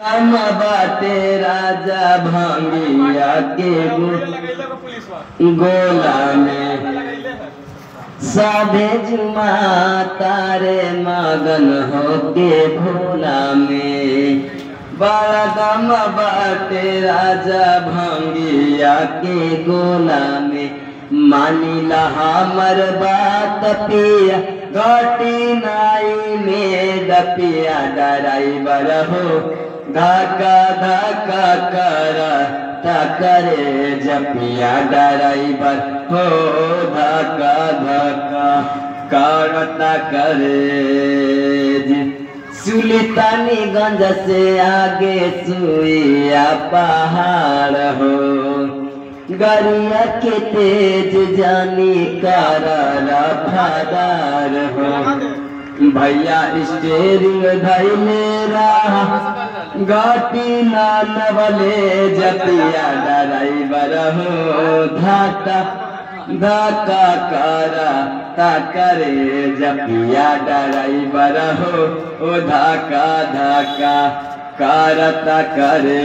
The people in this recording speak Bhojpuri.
हम बाटे राजा भांगिया के गोला में साधे जुमा तारे मगन होके भोला में बड़ा दम बाटे राजा भांगिया के गोला में मानिला हमर बात पिया घटी नाई में डपिया ड्राइवर हो धक्का धक्का करे जपिया ड्राइवर हो धक्का धक्का करता करे सुल्तानीगंज से आगे सुइया पहाड़ हो गरिया के तेज जानी कर रफादार हो भैया स्टेरिंग धैले रहा गाटी नाल वाले जपिया ड्राइवर हो धक्का धक्का करता करे जपिया ड्राइवर हो धक्का धक्का करता करे।